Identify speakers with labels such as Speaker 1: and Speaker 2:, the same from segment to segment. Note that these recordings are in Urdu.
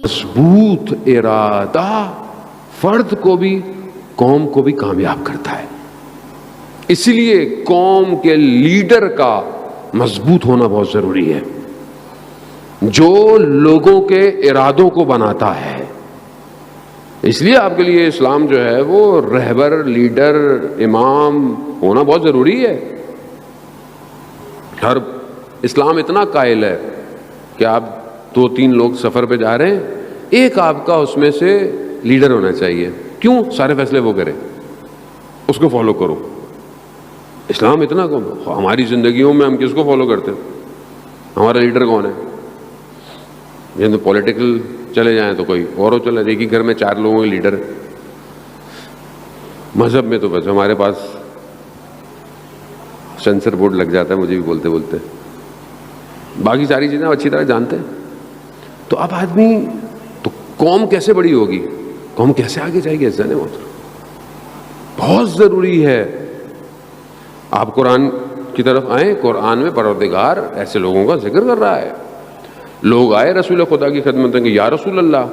Speaker 1: مضبوط ارادہ فرد کو بھی قوم کو بھی کامیاب کرتا ہے. اسی لیے قوم کے لیڈر کا مضبوط ہونا بہت ضروری ہے، جو لوگوں کے ارادوں کو بناتا ہے. اس لیے آپ کے لیے اسلام جو ہے وہ رہبر، لیڈر، امام ہونا بہت ضروری ہے. ہر اسلام اتنا قائل ہے کہ آپ 2-3 لوگ سفر پہ جا رہے ہیں، ایک آپ کا اس میں سے لیڈر ہونا چاہیے. کیوں؟ سارے فیصلے وہ کرے، اس کو فالو کرو. اسلام اتنا کون؟ ہماری زندگیوں میں ہم کس کو فالو کرتے ہیں؟ ہمارا لیڈر کون ہے؟ یہ تو پولیٹیکل چلے جائیں تو کوئی اور ہو چلے، ایک ہی گھر میں 4 لوگوں کے لیڈر. مذہب میں تو بس ہمارے پاس سینسر بورڈ لگ جاتا ہے مجھے بھی بولتے بولتے. باقی ساری چیزیں اچھی طرح جانتے ہیں. تو اب آدمی تو قوم کیسے بڑی ہوگی، قوم کیسے آگے جائے گی؟ عزیزان محترم بہت ضروری ہے. آپ قرآن کی طرف آئیں، قرآن میں پروردگار ایسے لوگوں کا ذکر کر رہا ہے. لوگ آئے رسول خدا کی خدمت میں کہ یا رسول اللہ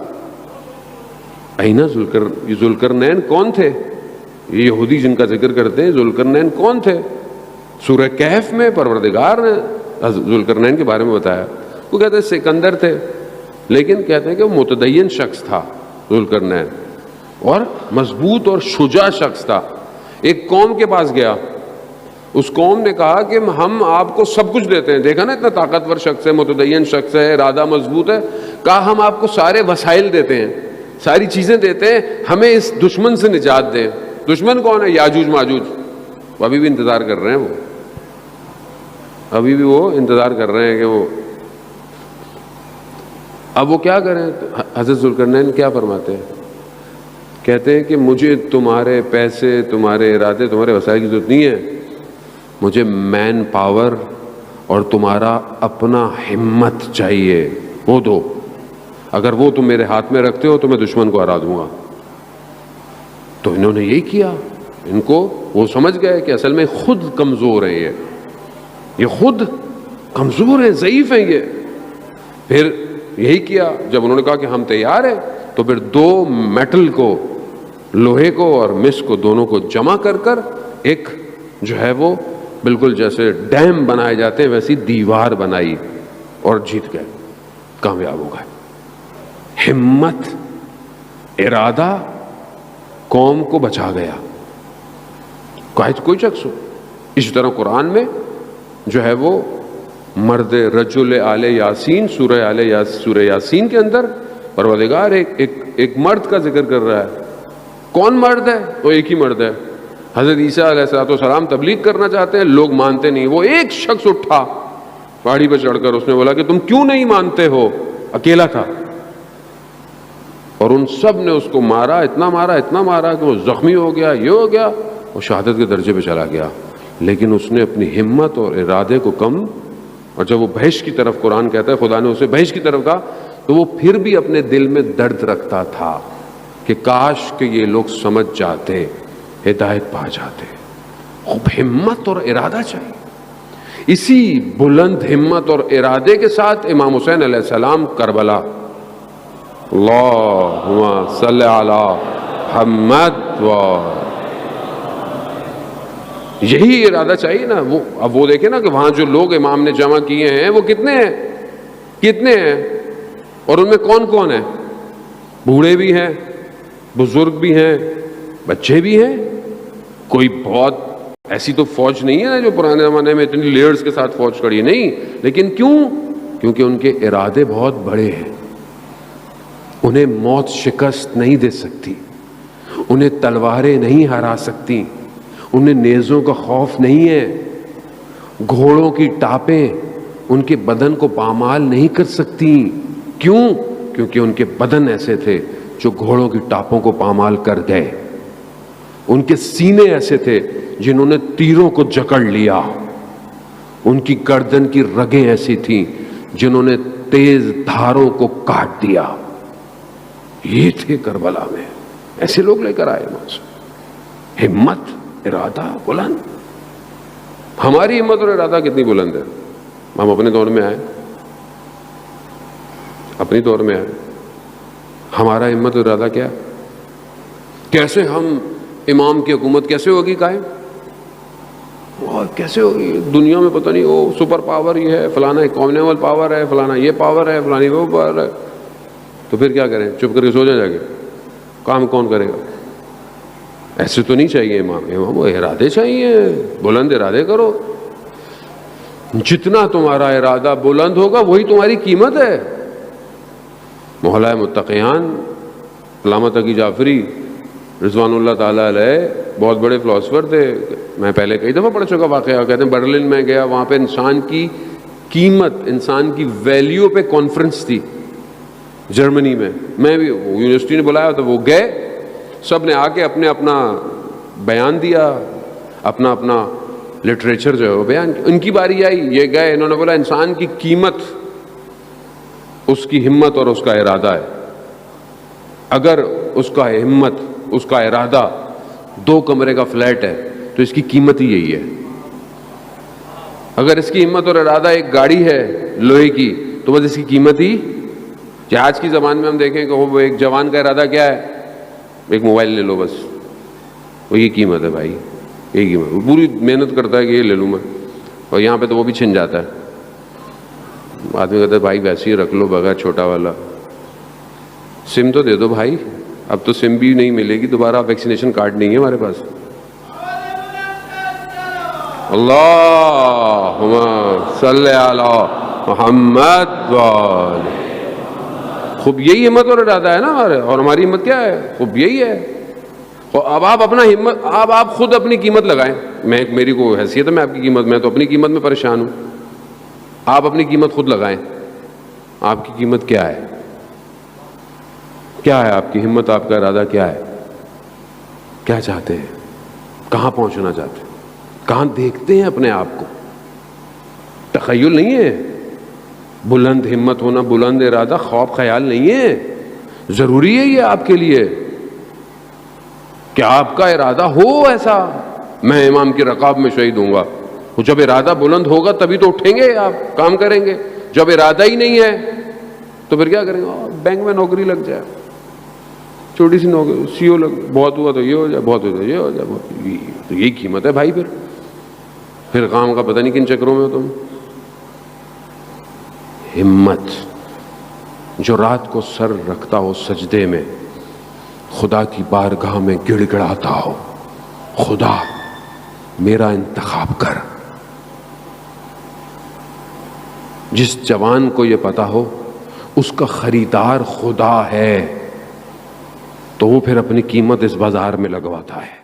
Speaker 1: اینا ذوالقرنین کون تھے؟ یہ یہودی جن کا ذکر کرتے ہیں ذوالقرنین کون تھے؟ سورہ کہف میں پروردگار نے ذوالقرنین کے بارے میں بتایا. وہ کہتے ہیں سکندر تھے، لیکن کہتے ہیں کہ وہ متدین شخص تھا ذوالقرنین، اور مضبوط اور شجاع شخص تھا. ایک قوم کے پاس گیا، اس قوم نے کہا کہ ہم آپ کو سب کچھ دیتے ہیں. دیکھا نا اتنا طاقتور شخص ہے، متدین شخص ہے، ارادہ مضبوط ہے. کہا ہم آپ کو سارے وسائل دیتے ہیں، ساری چیزیں دیتے ہیں، ہمیں اس دشمن سے نجات دیں. دشمن کون ہے؟ یاجوج ماجوج. ابھی بھی انتظار کر رہے ہیں، وہ ابھی بھی وہ انتظار کر رہے ہیں کہ وہ اب وہ کیا کریں. حضرت ذوالقرنین کیا فرماتے ہیں؟ کہتے ہیں کہ مجھے تمہارے پیسے، تمہارے ارادے، تمہارے وسائل کی ضرورت نہیں ہے. مجھے مین پاور اور تمہارا اپنا ہمت چاہیے، وہ دو. اگر وہ تم میرے ہاتھ میں رکھتے ہو تو میں دشمن کو ہرا دوں گا. تو انہوں نے یہی کیا. ان کو وہ سمجھ گئے کہ اصل میں خود کمزور ہیں، یہ خود کمزور ہیں، ضعیف ہیں یہ. پھر یہی کیا. جب انہوں نے کہا کہ ہم تیار ہیں، تو پھر 2 میٹل کو، لوہے کو اور مس کو، دونوں کو جمع کر کر ایک جو ہے وہ بالکل جیسے ڈیم بنائے جاتے ہیں ویسی دیوار بنائی اور جیت گئے، کامیاب ہو گئے. ہمت، ارادہ قوم کو بچا گیا، کوئی شخص ہو. اسی طرح قرآن میں جو ہے وہ مرد رجل آل یاسین، سورہ یاسین کے اندر پروردگار ایک مرد کا ذکر کر رہا ہے. کون مرد ہے؟ وہ ایک ہی مرد ہے. حضرت عیسیٰ علیہ السلام تبلیغ کرنا چاہتے ہیں، لوگ مانتے نہیں. وہ ایک شخص اٹھا پہاڑی پہ چڑھ کر، اس نے بولا کہ تم کیوں نہیں مانتے ہو؟ اکیلا تھا، اور ان سب نے اس کو مارا، اتنا مارا کہ وہ زخمی ہو گیا، یہ ہو گیا، وہ شہادت کے درجے پہ چلا گیا. لیکن اس نے اپنی ہمت اور ارادے کو کم، اور جب وہ بہشت کی طرف، قرآن کہتا ہے خدا نے اسے بہشت کی طرف کہا، تو وہ پھر بھی اپنے دل میں درد رکھتا تھا کہ کاش کہ یہ لوگ سمجھ جاتے، ہدایت پا جاتے. خوب ہمت اور ارادہ چاہیے. اسی بلند ہمت اور ارادے کے ساتھ امام حسین علیہ السلام کربلا، اللہم صلی علی محمد، یہی ارادہ چاہیے نا. وہ اب وہ دیکھیں نا کہ وہاں جو لوگ امام نے جمع کیے ہیں وہ کتنے ہیں، اور ان میں کون کون ہیں؟ بوڑھے بھی ہیں، بزرگ بھی ہیں، بچے بھی ہیں. کوئی بہت ایسی تو فوج نہیں ہے نا جو پرانے زمانے میں اتنی لیئرز کے ساتھ فوج کھڑی ہے، نہیں. لیکن کیونکہ ان کے ارادے بہت بڑے ہیں. انہیں موت شکست نہیں دے سکتی، انہیں تلواریں نہیں ہرا سکتی، انہیں نیزوں کا خوف نہیں ہے، گھوڑوں کی ٹاپیں ان کے بدن کو پامال نہیں کر سکتی. کیونکہ ان کے بدن ایسے تھے جو گھوڑوں کی ٹاپوں کو پامال کر گئے. ان کے سینے ایسے تھے جنہوں نے تیروں کو جکڑ لیا. ان کی گردن کی رگیں ایسی تھیں جنہوں نے تیز دھاروں کو کاٹ دیا. یہ تھے کربلا میں، ایسے لوگ لے کر آئے وہاں. ہمت، ارادہ بلند. ہماری ہمت اور ارادہ کتنی بلند ہے. ہم اپنے دور میں آئے، ہمارا ہمت اور ارادہ کیا ہے؟ کیسے ہم امام کی حکومت کیسے ہوگی قائم؟ اور کیسے ہوگی؟ دنیا میں پتہ نہیں وہ سپر پاور یہ ہے، فلانا کامنیول پاور ہے، فلانا یہ پاور ہے، فلانی وہ پاور ہے. تو پھر کیا کریں؟ چپ کر کے سو جائیں جا کے؟ کام کون کرے گا؟ ایسے تو نہیں چاہیے امام وہ ارادے چاہیے، بلند ارادے کرو. جتنا تمہارا ارادہ بلند ہوگا وہی تمہاری قیمت ہے. مولا متقیان علامہ تقی جعفری رضوان اللہ تعالیٰ علیہ بہت بڑے فلاسفر تھے. میں پہلے کئی دفعہ پڑھ چکا واقعہ. کہتے ہیں برلن میں گیا، وہاں پہ انسان کی قیمت، انسان کی ویلیو پہ کانفرنس تھی جرمنی میں. میں بھی یونیورسٹی نے بلایا تو وہ گئے، سب نے آ کے اپنے اپنا بیان دیا، اپنا اپنا لٹریچر جو ہے وہ بیان. ان کی باری آئی، یہ گئے، انہوں نے بولا انسان کی قیمت اس کی ہمت اور اس کا ارادہ ہے. اگر اس کا ہمت، اس کا ارادہ 2 کمرے کا فلیٹ ہے تو اس کی قیمت ہی یہی ہے. اگر اس کی ہمت اور ارادہ ایک گاڑی ہے لوہے کی تو بس اس کی قیمت ہی. آج کی زبان میں ہم دیکھیں کہ وہ ایک جوان کا ارادہ کیا ہے؟ ایک موبائل لے لو بس، وہ یہ قیمت ہے بھائی، یہی قیمت. وہ پوری محنت کرتا ہے کہ یہ لے لوں میں، اور یہاں پہ تو وہ بھی چھن جاتا ہے. آدمی کہتا ہے بھائی ویسے ہی رکھ لو بغیر چھوٹا والا. سم تو دے دو بھائی، اب تو سم بھی نہیں ملے گی دوبارہ، ویکسینیشن کارڈ نہیں ہے ہمارے پاس. اللہم صلی علی محمد وآلہ. خوب یہی ہمت اور ارادہ ہے نا ہمارے. اور ہماری ہمت کیا ہے؟ خوب یہی ہے. اب آپ اپنا ہمت، اب آپ خود اپنی قیمت لگائیں. میری کو حیثیت ہے میں آپ کی قیمت، میں تو اپنی قیمت میں پریشان ہوں. آپ اپنی قیمت خود لگائیں. آپ کی قیمت کیا ہے؟ کیا ہے آپ کی ہمت؟ آپ کا ارادہ کیا ہے؟ کیا چاہتے ہیں؟ کہاں پہنچنا چاہتے ہیں؟ کہاں دیکھتے ہیں اپنے آپ کو؟ تخیل نہیں ہے. بلند ہمت ہونا، بلند ارادہ خواب خیال نہیں ہے. ضروری ہے یہ آپ کے لیے کہ آپ کا ارادہ ہو ایسا، میں امام کی رکاب میں شہید ہوں گا. جب ارادہ بلند ہوگا تبھی تو اٹھیں گے، آپ کام کریں گے. جب ارادہ ہی نہیں ہے تو پھر کیا کریں گے؟ بینک میں نوکری لگ جائے، چھوٹی سی نوکری، سی او لگ، بہت ہوا تو یہ ہو جائے، بہت ہوا تو یہ ہو جائے. تو یہی قیمت ہے بھائی. پھر کام کا پتہ نہیں کن چکروں میں ہو تم. ہمت جو رات کو سر رکھتا ہو سجدے میں، خدا کی بارگاہ میں گڑ گڑاتا ہو، خدا میرا انتخاب کر. جس جوان کو یہ پتا ہو اس کا خریدار خدا ہے تو وہ پھر اپنی قیمت اس بازار میں لگواتا ہے.